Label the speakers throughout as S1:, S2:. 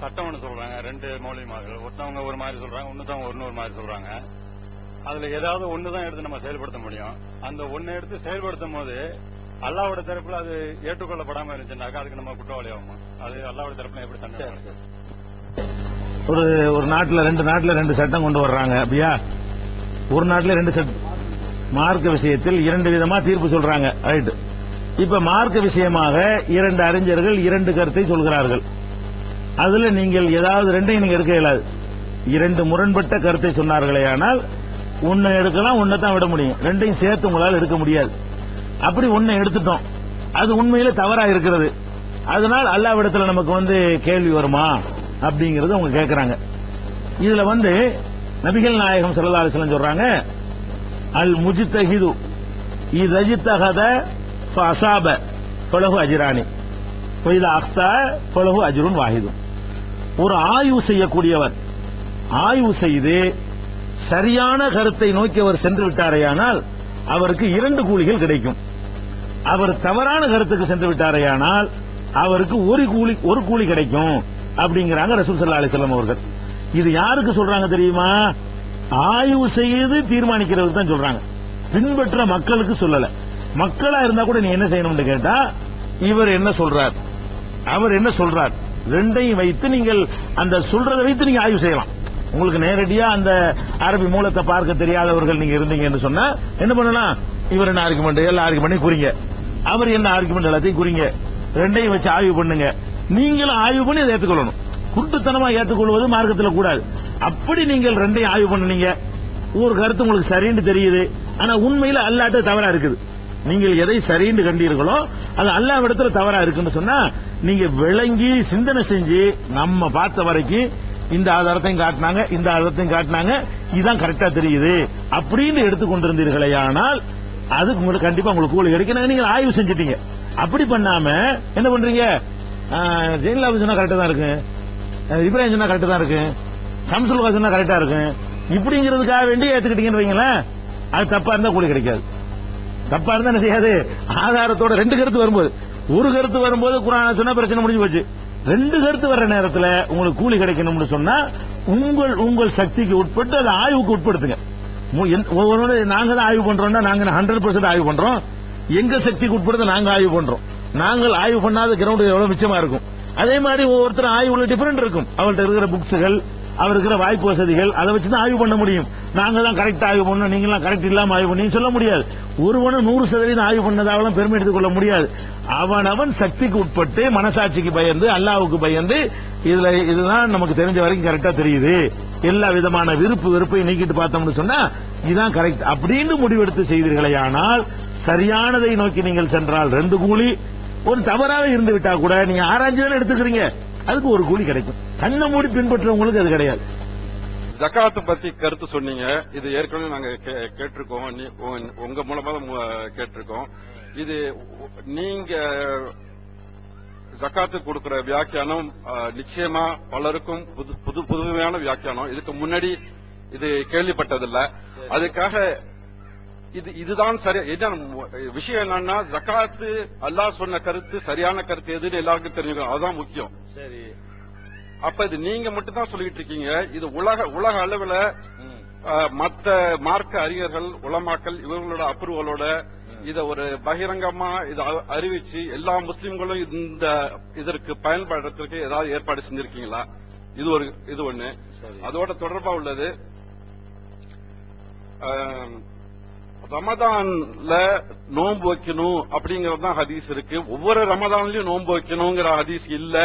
S1: சட்டம் ஒன்று சொல்றாங்க, ரெண்டு மௌலிமார்கள், ஒருத்தவங்க ஒரு மாதிரி சொல்றாங்க, இன்னொருத்தவங்க இன்னொரு மாதிரி சொல்றாங்க. அதுல ஏதாவது ஒண்ணுதான் எடுத்து நம்ம செயல்படுத்த முடியும். அந்த ஒண்ணு எடுத்து செயல்படுத்தும் போது அல்லாவோட தரப்புல அது ஏற்றுக்கொள்ளப்படாம இருந்துச்சுனாக்கா அதுக்கு நம்ம குற்றவாளி ஆகுமா? அது அல்லாவோட தரப்புல எப்படி தண்டனை?
S2: ஒரு நாட்டுல ரெண்டு சட்டம் கொண்டு வர்றாங்க அப்படியா? ஒரு நாட்டுல ரெண்டு சட்டம் மார்க்க விஷயத்தில் இரண்டு விதமா தீர்ப்பு சொல்றாங்க. ரைட். இப்ப மார்க்க விஷயமாக இரண்டு அறிஞர்கள் இரண்டு கருத்தை சொல்கிறார்கள். அதுல நீங்கள் ஏதாவது ரெண்டையும் நீங்க எடுக்க இயலாது. இரண்டு முரண்பட்ட கருத்தை சொன்னார்களே ஆனால் ஒன்னு எடுக்கலாம், ஒன்னை தான் விட முடியும். ரெண்டையும் சேர்த்து உங்களால் எடுக்க முடியாது. அப்படி ஒன்னை எடுத்துட்டோம், அது உண்மையில தவறா இருக்கிறது. அதனால் அல்லாஹ்விடத்துல நமக்கு கேள்வி வருமா அப்படிங்கறது அவங்க கேட்கிறாங்க. இதுல நபிகள் நாயகம் ஸல்லல்லாஹு அலைஹி வஸல்லம் சொல்றாங்க, அல் முஜ்தஹிது இதா இஜ்தஹத ஃபஅஸாப ஃபலஹு அஜ்ரானி வ இதா அக்தா ஃபலஹு அஜ்ருன் வாஹிது. ஒரு ஆய்வு செய்யக்கூடியவர் ஆய்வு செய்து சரியான கருத்தை நோக்கி அவர் சென்று விட்டாரேயானால் அவருக்கு இரண்டு கூலிகள் கிடைக்கும். அவர் தவறான கருத்துக்கு சென்று விட்டாரேயானால் அவருக்கு ஒரு கூலி கிடைக்கும் அப்படிங்கிறாங்க ரசூல் ஸல்லல்லாஹு அலைஹி வஸல்லம் அவர்கள். இது யாருக்கு சொல்றாங்க தெரியுமா? ஆய்வு செய்து தீர்மானிக்கிறதுக்கு தான் சொல்றாங்க, பின்பற்ற மக்களுக்கு சொல்லல. மக்களா இருந்தா கூட நீ என்ன செய்யணும்னு கேட்டா, இவர் என்ன சொல்றார், அவர் என்ன சொல்றார், ரெண்டையும் வைத்து நீங்கள் அந்த சொல்றதை வைத்து நீங்க ஆய்வு செய்யலாம். உங்களுக்கு நேரடியா அந்த அரபி மூலத்தை பார்க்க தெரியாதவர்கள் நீங்க இருந்தீங்கன்னு சொன்னா என்ன பண்ணலாம்? இவர் என்ன ஆர்குமெண்ட், எல்லா ஆர்குமெண்ட்டையும் குறிங்க, அவர் என்ன ஆர்குமெண்ட் எல்லாத்தையும் குறிங்க, ரெண்டையும் வச்சு ஆய்வு பண்ணுங்க. நீங்களும் ஆய்வு பண்ணி அதை ஏற்றுக்கொள்ளணும். குருட்டுத்தனமா ஏற்றுக்கொள்வது மார்க்கத்தில் கூடாது. அப்படி நீங்கள் ரெண்டையும் ஆய்வு பண்ணீங்க, ஒரு கருத்து உங்களுக்கு சரின்னு தெரியுது, ஆனா உண்மையில அல்லாஹ்ட்ட தவறா இருக்குது. நீங்கள் எதை சரின்னு கண்டீர்களோ அது அல்லாஹ்விடத்துல தவறா இருக்குன்னு சொன்னா நீங்க விளங்கி சிந்தனை செஞ்சு நம்ம பார்த்த வரைக்கும் இந்த ஆதாரத்தையும் காட்டினாங்க, இந்த ஆதாரத்தையும் காட்டினாங்க, இதுதான் கரெக்டா தெரியுது அப்படின்னு எடுத்துக்கொண்டிருந்தீர்களே ஆனால் அது உங்களுக்கு கண்டிப்பா உங்களுக்கு கூலி கிடைக்கும். நீங்க ஆய்வு செஞ்சிட்டீங்க. அப்படி பண்ணாம என்ன பண்றீங்க? ஜெயலலிதா சொன்னா கரெக்டா தான் இருக்கு, இப்ராஹிம் சொன்னா கரெக்டா தான் இருக்கு, சம்சுல் சொன்னா கரெக்டா இருக்கு, இப்படிங்கிறதுக்காக வேண்டி ஏத்துக்கிட்டீங்கன்னு வைங்களேன், அது தப்பா இருந்தா கூலி கிடைக்காது. தப்பா இருந்தா என்ன செய்யாது? ஆதாரத்தோட ரெண்டு கருத்து வரும்போது, ஒரு கருத்து வரும்போது குர்ஆன் சொன்னா பிரச்சனை முடிஞ்சு போச்சு. ரெண்டு கருத்து வர்ற நேரத்தில் உங்களுக்கு கூலி கிடைக்கணும்னு சொன்னா உங்கள் சக்திக்கு உட்பட்டு அதை ஆய்வுக்கு உட்படுத்துங்க. ஒவ்வொரு நாங்க தான் ஆய்வு பண்றோம்னா நாங்க 100% ஆய்வு பண்றோம். எங்க சக்திக்கு உட்படுத்த நாங்க ஆய்வு பண்றோம். நாங்கள் ஆய்வு பண்ணாத கிரவுண்ட் எவ்வளவு மிச்சமா இருக்கும். அதே மாதிரி ஒவ்வொருத்தரும் ஆய்வுல டிஃபரெண்ட் இருக்கும். அவர்கிட்ட இருக்கிற புக்ஸுகள், அவர் இருக்கிற வாய்ப்பு வசதிகள், அதை வச்சுதான் ஆய்வு பண்ண முடியும். நாங்க தான் கரெக்ட் ஆய்வு பண்ணோம், நீங்களாம் கரெக்ட் இல்லாம ஆய்வு பண்ணி சொல்ல முடியாது. ஒருவனும் 100% ஆய்வு பண்ணதாவெல்லாம் பெருமை எடுத்துக் கொள்ள முடியாது. அவன் சக்திக்கு உட்பட்டு, மனசாட்சிக்கு பயந்து, அல்லாஹ்வுக்கு பயந்து, இதுதான் நமக்கு தெரிஞ்ச வரைக்கும் கரெக்டா தெரியுது, எல்லா விதமான வெறுப்பை நீக்கிட்டு பார்த்தோம்னு சொன்னா இதுதான் கரெக்ட் அப்படின்னு முடிவெடுத்து செய்தீர்களே ஆனால் சரியானதை நோக்கி நீங்கள் சென்றால் ரெண்டு கூலி, ஒரு தவறாக இருந்து விட்டா கூட நீங்க ஆராய்ச்சிதானே எடுத்துக்கிறீங்க, அதுக்கு ஒரு கூலி கிடைக்கும். கண்ணை மூடி பின்பற்றவங்களுக்கு அது கிடையாது.
S3: ஜகாத்து பத்தி கருத்து சொன்னீங்க. இது ஏற்கனவே நாங்க கேட்டிருக்கோம், உங்க மூலமா கேட்டிருக்கோம். இது நீங்க ஜகாத்து கொடுக்கிற வியாக்கியானம் நிச்சயமா பலருக்கும் புதுமையான வியாக்கியானம். இதுக்கு முன்னாடி இது கேள்விப்பட்டதில்லை. அதுக்காக இதுதான் சரி. விஷயம் என்னன்னா, ஜகாத்து அல்லாஹ் சொன்ன கருத்து சரியான கருத்து எதுன்னு எல்லாருக்கும் தெரிஞ்சுக்கணும், அதுதான் முக்கியம்.
S2: சரி.
S3: அப்ப இது நீங்க மட்டும் தான் சொல்லிட்டு இருக்கீங்க. இது உலக அளவுல மற்ற மார்க்க அறிஞர்கள், உலமாக்கள் இவர்களோட அப்ரூவலோட இத ஒரு பகிரங்கமா இதை அறிவிச்சு எல்லா முஸ்லிம்களும் இதற்கு பயன்படுறதுக்கு ஏதாவது ஏற்பாடு செஞ்சிருக்கீங்களா? இது ஒண்ணு. அதோட தொடர்பா உள்ளது, ரமதான்ல நோன்பு வைக்கணும் அப்படிங்கறது தான் ஹதீஸ் இருக்கு. ஒவ்வொரு ரமதான்லயும் நோன்பு வைக்கணுங்கிற ஹதீஸ் இல்ல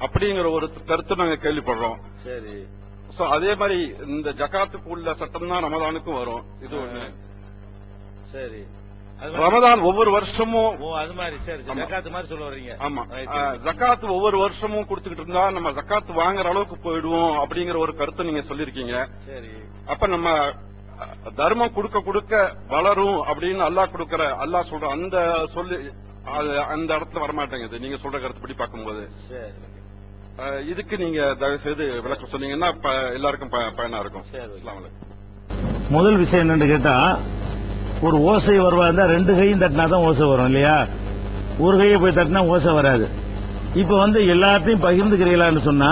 S3: அப்படிங்கிற ஒரு கருத்து நாங்க கேள்விப்படுறோம்.
S2: சரி.
S3: அதே மாதிரி இந்த ஜகாத்துக்கு உள்ள சட்டம் தான் ரமதானுக்கும் வரும். இது ஒண்ணு.
S2: சரி.
S3: ரமதான் ஒவ்வொரு வருஷமும்
S2: அது மாதிரி. சரி, ஜகாத் மாதிரி சொல்ல வர்றீங்க.
S3: ஆமா, ஜகாத் ஒவ்வொரு வருஷமும் கொடுத்துக்கிட்டு இருந்தா நம்ம ஜகாத் வாங்குற அளவுக்கு போயிடுவோம் அப்படிங்கிற ஒரு கருத்தை நீங்க சொல்லிருக்கீங்க.
S2: சரி.
S3: அப்ப நம்ம தர்மம் கொடுக்க வளரும் அப்படின்னு அல்லாஹ் சொல்ற அந்த சொல்லி அந்த இடத்துல வரமாட்டேங்குது நீங்க சொல்ற கருத்துப்படி பார்க்கும்போது. இதுக்கு நீங்க தயவு செய்து விளக்கம் சொன்னீங்கன்னா எல்லாருக்கும் பயனா இருக்கும்.
S2: முதல் விஷயம் என்னன்னு கேட்டா, ஒரு ஓசை வருவா இருந்தா ரெண்டு கையும் தட்டினா தான் ஓசை வரும் இல்லையா? ஒரு கையை போய் தட்டினா ஓசை வராது. இப்ப வந்து எல்லாத்தையும் பகிர்ந்துக்கிறீங்களான்னு சொன்னா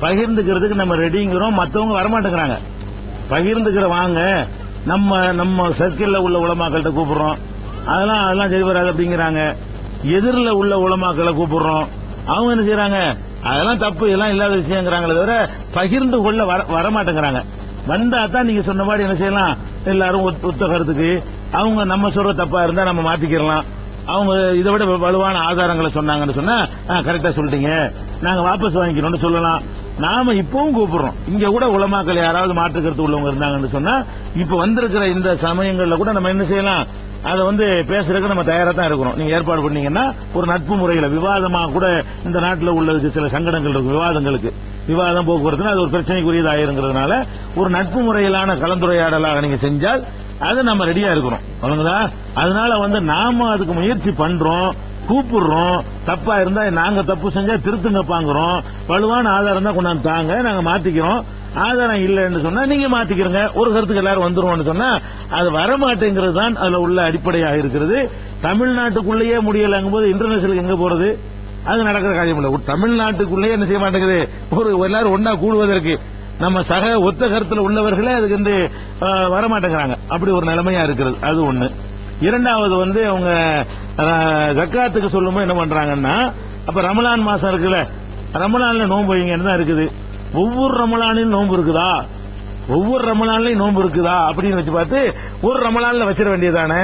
S2: பகிர்ந்துக்கிறதுக்கு நம்ம ரெடிங்கிறோம், மத்தவங்க வரமாட்டேங்கிறாங்க. பகிர்ந்துக்கிற வாங்க, நம்ம சர்க்கிள்ல உள்ள உலமாக்கள்கிட்ட கூப்பிடுறோம், அதெல்லாம் சரி வராது அப்படிங்கிறாங்க. எதிரில் உள்ள உலமாக்களை கூப்பிடுறோம், அவங்க என்ன செய்யறாங்க, அதெல்லாம் தப்பு, இதெல்லாம் இல்லாத விஷயங்கிறாங்களே தவிர பகிர்ந்து கொள்ள வரமாட்டேங்கிறாங்க. வந்தா தான் நீங்க சொன்ன மாதிரி என்ன செய்யலாம், எல்லாரும் ஒத்த கருத்துக்கு அவங்க நம்ம சொல்ற தப்பா இருந்தா நம்ம மாத்திக்கிறலாம். அவங்க இதை விட வலுவான ஆதாரங்களை சொன்னாங்கன்னு சொன்னா கரெக்டா சொல்லிட்டீங்க, நாங்க வாபஸ் வாங்கிக்கிறோம்னு சொல்லலாம். நாம இப்பவும் கூப்பிடுறோம். இங்க கூட உலமாக்கள் யாராவது மாற்று கருத்து உள்ளவங்க இருந்தாங்கன்னு சொன்னா இப்ப வந்திருக்கிற இந்த சமயங்கள்ல கூட நம்ம என்ன செய்யலாம், அதை வந்து பேசுறதுக்கு நம்ம தயாரா தான் இருக்கிறோம். நீங்க ஏற்பாடு பண்ணீங்கன்னா ஒரு நட்பு முறையில விவாதமா கூட இந்த நாட்டில் உள்ளதுக்கு சில சங்கடங்கள் இருக்கு, விவாதம் போக்குவரத்துனா அது ஒரு பிரச்சனைக்குரியதாயிருங்கிறதுனால ஒரு நட்பு முறையிலான கலந்துரையாடலாக நீங்க செஞ்சால் அது நம்ம ரெடியா இருக்கிறோம். அதனால வந்து நாம அதுக்கு முயற்சி பண்றோம், கூப்பிடுறோம். தப்பா இருந்தா நாங்க தப்பு செஞ்சா திருத்துங்கப்பாங்கிறோம். வலுவான ஆதாரம் தான் கொண்டாந்து தாங்க, நாங்க மாத்திக்கிறோம். ஆதாரம் இல்லைன்னு சொன்னா நீங்க மாத்திக்கிறங்க, ஒரு கருத்துக்கு எல்லாரும் வந்துருவோம்னு சொன்னா அது வரமாட்டேங்கிறது தான் அதுல உள்ள அடிப்படையாக இருக்கிறது. தமிழ்நாட்டுக்குள்ளேயே முடியலங்கும் போது இன்டர்நேஷனலுக்கு எங்க போறது, அது நடக்கிற காரியம் இல்லை. தமிழ்நாட்டுக்குள்ளேயே என்ன செய்ய மாட்டேங்குது, எல்லாரும் ஒன்னா கூடுவதற்கு நம்ம சக ஒத்த கருத்துல உள்ளவர்களே அதுக்கு வந்து வரமாட்டேங்கிறாங்க. அப்படி ஒரு நிலைமையா இருக்கிறது. அது ஒண்ணு. இரண்டாவது வந்து அவங்க ஜக்காத்துக்கு சொல்லும்போது என்ன பண்றாங்கன்னா, அப்ப ரமலான் மாசம் இருக்குல்ல, ரமலான்ல நோன்பு வைங்கன்னு தான் இருக்குது. ஒவ்வொரு ரமலானிலும் நோன்பு இருக்குதா, ஒவ்வொரு ரமலான்லயும் நோன்பு இருக்குதா அப்படின்னு வச்சு பார்த்து ஒரு ரமலான்ல வச்சிட வேண்டியதானே,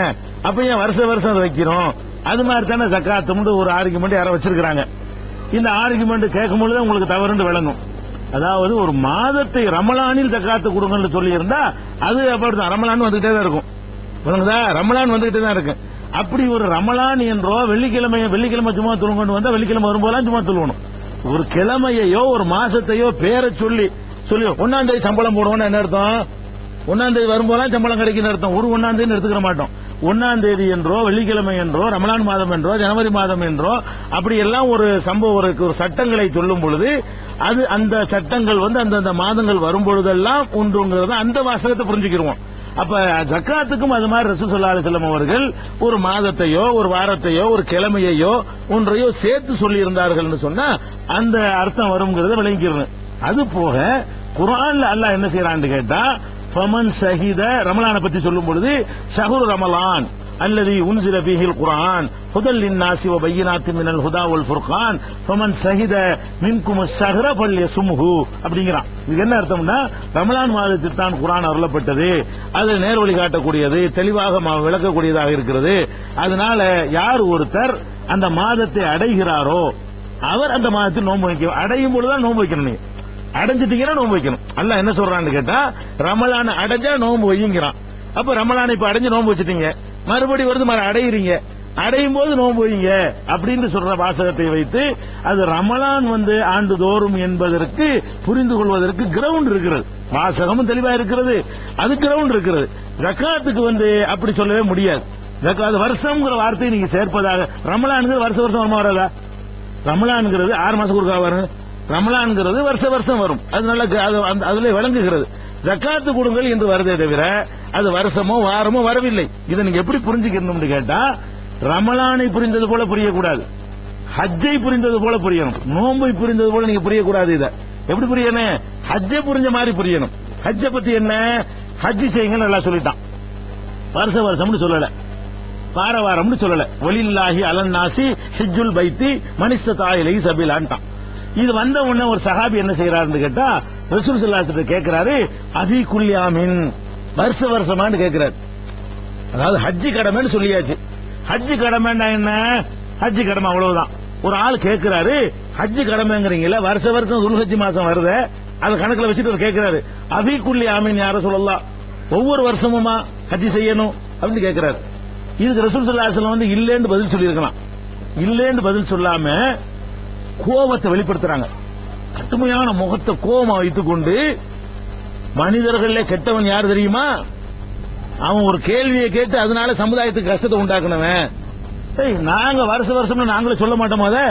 S2: அப்ப ஏன் வருஷம் அதை வைக்கிறோம்? அது மாதிரி தானே ஜக்காத்து ஒரு ஆர்குமெண்ட் யாரோ வச்சிருக்காங்க. இந்த ஆர்குமெண்ட் கேட்கும் பொழுது உங்களுக்கு தவறுன்னு விளங்கும். அதாவது ஒரு மாதத்தை ரமலானில் ஜக்காத்து கொடுங்கன்னு சொல்லி இருந்தா அது அப்படிதான், ரமலான் வந்துகிட்டே தான் இருக்கும். ரமலான் வந்துகிட்டே தான் இருக்கு. அப்படி ஒரு ரமலான் என்றோ வெள்ளிக்கிழமை சும்மா தொழுங்கன்னு வந்தா வெள்ளிக்கிழமை வரும்போதெல்லாம் சும்மா தொழுவணும். ஒரு கிழமையோ ஒரு மாசத்தையோ பேரை சொல்லி 1ஆம் தேதி சம்பளம் போடுவோம்னு என்ன அர்த்தம், 1ஆம் தேதி வரும்போதெல்லாம் சம்பளம் கிடைக்கும் அர்த்தம். ஒரு 1ஆம் தேதி எடுத்துக்கிற மாட்டோம். 1ஆம் தேதி என்றோ வெள்ளிக்கிழமை என்றோ ரமலான் மாதம் என்றோ ஜனவரி மாதம் என்றோ அப்படி எல்லாம் ஒரு சம்பவம் ஒரு சட்டங்களை சொல்லும் பொழுது அது அந்த சட்டங்கள் வந்து அந்தந்த மாதங்கள் வரும் பொழுதெல்லாம் ஒன்றுங்கிறத அந்த வாசகத்தை புரிஞ்சுக்கிடுவோம். அப்ப ஜக்காத்துக்கும் அது மாதிரி ரசூல் ஸல்லல்லாஹு அலைஹி வஸல்லம் அவர்கள் ஒரு மாதத்தையோ ஒரு வாரத்தையோ ஒரு கிழமையோ ஒன்றையோ சேர்த்து சொல்லி இருந்தார்கள் சொன்னா அந்த அர்த்தம் வரும்ங்கிறத விளங்கிக்கிறேன். அது போக குர்ஆன்ல அல்லாஹ் என்ன செய்யறான்னு கேட்டா, ஃபமன் ஷஹித ரமலானை பத்தி சொல்லும் பொழுது ஷஹ்ரு ரமலான் அல்லதி உன்சில ஃபீஹில் குர்ஆன் ஹுதல் லின்னாஸி வ பையினாத்தின் மினல் ஹுதா வல் ஃபுர்கான் ஃபமன் ஷஹித மின்கும் அஷ்-ஷஹ்ர ஃபல்யசும்ஹு அப்படிங்கிறான். இது என்ன அர்த்தம்னா, ரமலான் மாதத்தில் தான் குர்ஆன் அருளப்பட்டது, அது நேர்வழி காட்டக்கூடியது, தெளிவாக விளக்கக்கூடியதாக இருக்கிறது. அதனால யார் ஒருத்தர் அந்த மாதத்தை அடைகிறாரோ அவர் அந்த மாதத்தில் நோன்பு வைக்கணும். அடையும் பொழுதுதான் நோன்பு வைக்கணும். நீங்க அடைஞ்சிட்டீங்கன்னா நோன்பு வைக்கணும். அல்லாஹ் என்ன சொல்றான்னு கேட்டா, ரமலான் அடைஞ்சா நோன்பு வைங்கிறான். அப்ப ரமலான் இப்ப அடைஞ்சு நோன்பு வச்சுட்டீங்க, மறுபடியும் வருது அடையிறீங்க, அடையும் போது நோன்பு வைங்க அப்படின்னு சொல்ற வாசகத்தை வைத்து அது ரமலான் வந்து ஆண்டுதோறும் என்பதற்கு புரிந்து கொள்வதற்கு கிரவுண்ட் இருக்கிறது. வாசகமும் தெளிவா இருக்கிறது, அது கிரவுண்ட் இருக்கிறது. ஜக்காத்துக்கு வந்து அப்படி சொல்லவே முடியாது. ஜக்காத் வருஷம்ங்கிற வார்த்தையை நீங்க சேர்ப்பதாக, ரமலான்ங்கிறது வருஷம் வருமா வராதா? ரமலான்ங்கிறது 6 மாசம் ஒருக்கா வரும், ரமலான்ங்கிறது வருஷம் வரும். அது நல்ல அதுல விளங்குகிறது. ஜக்காத்து கொடுங்கள் என்று வருதே தவிர அது வருஷமோ வாரமோ வரவில்லை. இதை நீங்க எப்படி புரிஞ்சுக்கணும்னு கேட்டா, ரமலானை புரிந்தது போல புரியக்கூடாது, ஹஜ்ஜை புரிந்தது போல புரியணும். நோன்பை புரிந்தது போல நீங்க புரியக்கூடாது. இதை எப்படி புரியணும்? ஹஜ்ஜை புரிஞ்ச மாதிரி புரியணும். ஹஜ்ஜை பத்தி என்ன, ஹஜ் செய்யுங்க நல்லா சொல்லிட்டான். வருஷம்னு சொல்லல, வாரம்னு சொல்லல. வலில்லாஹி அலன்னாசி ஹிஜ்ஜுல் பைத்தி மனிஸ்ததா இலைஹி சபீலான்ட்டான். இது வந்த உடனே ஒரு சஹாபி என்ன செய்யறாருன்னு கேட்டா, ரசூல் ஸல்லல்லாஹு அலைஹி வஸல்லம் கேட்கிறாரு, அஃபீ குல்லி ஆமின், வருஷமான்னு கேட்கிறாரு. அதாவது ஹஜ்ஜி கடமைன்னு சொல்லியாச்சு. ஹஜ்ஜி கடமைன்னா என்ன, ஹஜ்ஜி கடமை அவ்வளவுதான். ஒரு ஆள் கேட்கிறாரு, ஹஜ்ஜி கடமைங்கிறீங்களா, வருஷம் துல்ஹஜ் மாசம் வருது, அதை கணக்குல வச்சுட்டு கேட்கிறாரு, அஃபீ குல்லி ஆமின் யா ரசூலல்லாஹ், ஒவ்வொரு வருஷமுமா ஹஜ்ஜி செய்யணும் அப்படின்னு கேட்கிறாரு. இதுக்கு ரசூல் ஸல்லல்லாஹு அலைஹி வஸல்லம் வந்து இல்லேன்னு பதில் சொல்லியிருக்கலாம். இல்லேன்னு பதில் சொல்லாம கோபத்தை வெளிப்படுத்துறாங்க. கடுமையான முகத்தை கோபமா வைத்துக் கொண்டு, மனிதர்களே கெட்டவன் யார் தெரியுமா, அவன் ஒரு கேள்வியை கேட்டு அதனால சமுதாயத்துக்கு கஷ்டத்தை உண்டாக்குனவன். நாங்க வருஷம்னு நாங்களே சொல்ல மாட்டோமா? அதை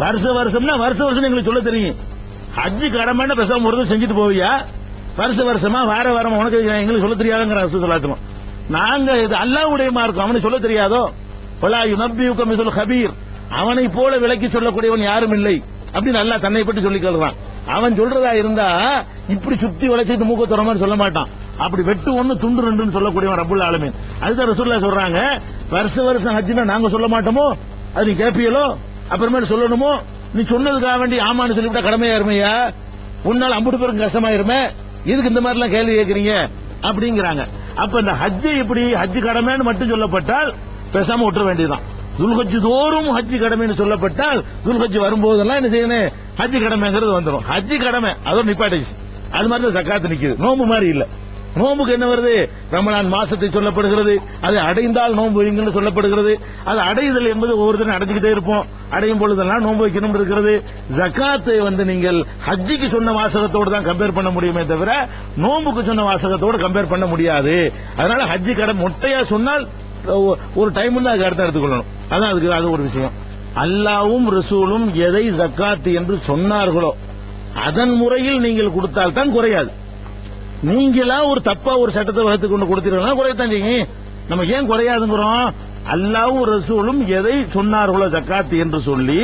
S2: வருஷம்னா வருஷம் எங்களுக்கு சொல்ல தெரியும். ஹஜ்ஜி கடமைன்னு பேசாம ஒரு செஞ்சுட்டு போவியா, வருஷமா வாரமா உனக்கு எங்களுக்கு சொல்ல தெரியாதுங்கிற ரசூல் ஸல்லல்லாஹு அலைஹி வஸல்லம். நாங்க இது அல்லாஹ்வுடைய மார்க்கம், அவனுக்கு சொல்ல தெரியாதோ? வலா யுனப்பியுக மிஸ்லு கபீர், அவனை போல விளக்கி சொல்லக்கூடியவன் யாரும் இல்லை அப்படின்னு அல்லாஹ் தன்னை பற்றி சொல்லிக் கொள்றான். அவன் சொல்றதா இருந்தா இப்படி சுத்தி வளைச்சிட்டு மூக்க துற மாதிரி சொல்ல மாட்டான். அப்படி வெட்டு ஒண்ணு துண்டு ரெண்டுன்னு சொல்லக்கூடியவன் ரப்புல் ஆலமீன். அதுதான் ரசூலுல்லாஹ் சொல்றாங்க, வருஷம் ஹஜ்ஜினா நாங்க சொல்ல மாட்டோமோ, அது நீ கேப்பியலோ, அப்புறமேல சொல்லணுமோ, நீ சொன்னதுக்காக வேண்டி ஆமான்னு சொல்லிவிட்டா கடமையா இருமையா, உன்னால அம்புட்டு பேருக்கு கஷ்டமாயிருமே, எதுக்கு இந்த மாதிரி எல்லாம் கேள்வி கேட்கறீங்க அப்படிங்கிறாங்க. அப்ப இந்த ஹஜ்ஜை இப்படி ஹஜ் கடமைன்னு மட்டும் சொல்லப்பட்டால் பேசாம விட்டுற வேண்டியதுதான். துல்ஹஜ் தோறும் ஹஜ் கடமைன்னு சொல்லப்பட்டால் துல்ஹஜ் வரும்போதெல்லாம் என்ன செய்யணும், ஹஜ் கடமைங்கிறது வந்துடும். ஹஜ் கடமை அதோட நிப்பாட்டிச்சு. அது மாதிரி தான் ஜக்காத் நிக்குது, நோம்பு மாதிரி இல்ல. நோம்புக்கு என்ன வருது, ரமலான் மாசத்தை சொல்லப்படுகிறது, அதை அடைந்தால் நோன்பு வைங்கன்னு சொல்லப்படுகிறது. அது அடைதல் என்பது ஒவ்வொருத்தரும் அடைஞ்சுக்கிட்டே இருப்போம், அடையும் பொழுதெல்லாம் நோன்பு வைக்கணும் இருக்கிறது. ஜக்காத்தை நீங்கள் ஹஜ்ஜிக்கு சொன்ன வாசகத்தோடு தான் கம்பேர் பண்ண முடியுமே தவிர நோம்புக்கு சொன்ன வாசகத்தோடு கம்பேர் பண்ண முடியாது. அதனால ஹஜ்ஜி கடை மொட்டையா சொன்னால் ஒரு டைம் வந்து அதுக்கு அர்த்தம் எடுத்துக்கொள்ளணும். அதான் அதுக்கு அது ஒரு விஷயம். அல்லாவும் ரசூலும் எதை ஜக்காத் என்று சொன்னார்களோ அதன் முறையில் நீங்கள் கொடுத்தால் தான் குறையாது. நீங்களா ஒரு தப்பா ஒரு சட்டத்தை வகுத்து கொண்டு கொடுத்தீங்கன்னா குறையத்தான் செய்யும். நம்ம ஏன் குறையாதுங்கிறோம், அல்லாவும் ரசூலும் எதை சொன்னார்களோ ஜக்காத் என்று சொல்லி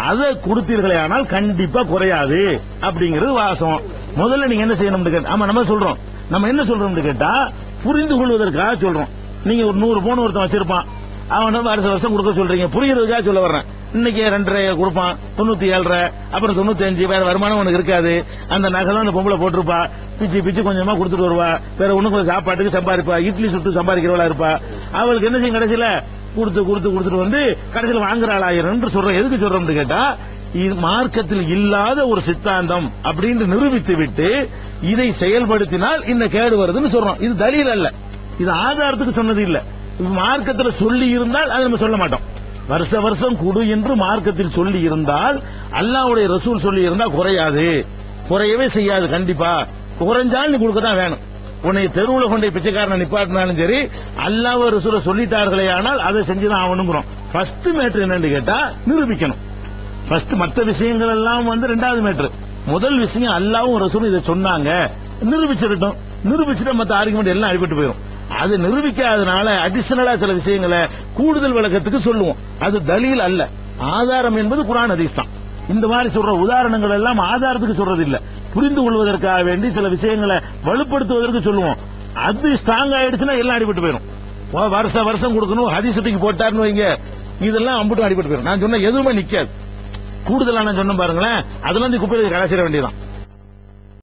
S2: அதை கொடுத்தீர்களே ஆனால் கண்டிப்பா குறையாது அப்படிங்கிறது வாசம். முதல்ல நீங்க என்ன செய்யணும்னு கேட்டா, ஆமா நம்ம சொல்றோம், நம்ம என்ன சொல்றோம்னு கேட்டா புரிந்து கொள்வதற்காக சொல்றோம். நீங்க ஒரு 100 பவுன் ஒருத்தன் வச்சிருப்பான், அவன் வருஷம் கொடுக்க சொல்றீங்க, புரியுறதுக்காக சொல்ல வர்றேன். இன்னைக்கு 2.5 கொடுப்பான், 97, அப்புறம் 95, வேற வருமானம் உனக்கு இருக்காது. அந்த நகை தான் அந்த பொம்பளை போட்டிருப்பா, பிச்சு பிச்சு கொஞ்சமா கொடுத்துட்டு வருவா, வேற ஒண்ணு கொஞ்சம் சாப்பாட்டுக்கு சம்பாதிப்பா, இட்லி சுட்டு சம்பாதிக்கிறவளா இருப்பா. அவளுக்கு என்ன செய்யும், கடைசியில கொடுத்துட்டு வந்து கடைசியில் வாங்குறாளாயிரம் என்று சொல்றோம். எதுக்கு சொல்றோம்னு கேட்டா, இது மார்க்கத்தில் இல்லாத ஒரு சித்தாந்தம் அப்படின்னு நிரூபித்து விட்டு இதை செயல்படுத்தினால் இந்த கேடு வருதுன்னு சொல்றோம். இது தலீல் அல்ல, இது ஆதாரத்துக்கு சொன்னது இல்ல. மார்க்கத்தில் சொல்லி இருந்தால் அதை நம்ம சொல்ல மாட்டோம். வருஷம் குடு என்று மார்க்கத்தில் சொல்லி இருந்தால், அல்லாஹ்வுடைய ரசூல் சொல்லி இருந்தா குறையாது, குறையவே செய்யாது. கண்டிப்பா குறைஞ்சால் நீ கொடுக்க தான் வேணும். உன்னை தெருவில் கொண்டே பிச்சைக்காரனை நிப்பாட்டினாலும் சரி, அல்லாஹ் ரசூல சொல்லிட்டார்களே ஆனால் அதை செஞ்சுதான் ஆகணுங்கிறோம். ஃபர்ஸ்ட் மேட்ரு என்னன்னு கேட்டா நிரூபிக்கணும். ஃபர்ஸ்ட் மற்ற விஷயங்கள் எல்லாம் ரெண்டாவது மேட்ரு. முதல் விஷயம் அல்லாஹ்வும் ரசூலும் இதை சொன்னாங்க, நிரூபிச்சிடட்டும். நிரூபிச்சுட்டு மற்ற ஆர்குமெண்ட் எல்லாம் அடிபட்டு போயிடும். அது நிரூபிக்காதனால அடிஷனலா சில விஷயங்களை கூடுதல் விளக்கத்துக்கு சொல்லுவோம். அது தலீல் அல்ல. ஆதாரம் என்பது குர்ஆன் ஹதீஸ் தான். இந்த மாதிரி சொல்ற உதாரணங்கள் எல்லாம் ஆதாரத்துக்கு சொல்றது இல்ல, புரிந்து கொள்வதற்காக வேண்டி சில விஷயங்களை வலுப்படுத்துவதற்கு சொல்லுவோம். அது ஸ்ட்ராங் ஆயிடுச்சுன்னா எல்லாம் அடிபட்டு போயிடும். வருஷம் கொடுக்கணும், ஹதீஸத்துக்கு போட்டாருன்னு வைங்க, இதெல்லாம் அம்புட்டும் அடிபட்டு போயிடும். நான் சொன்ன எதுவுமே நிக்காது. கூடுதலா நான் சொன்ன பாருங்களேன், அதெல்லாம் குப்பையில கடைசிட வேண்டியதான்.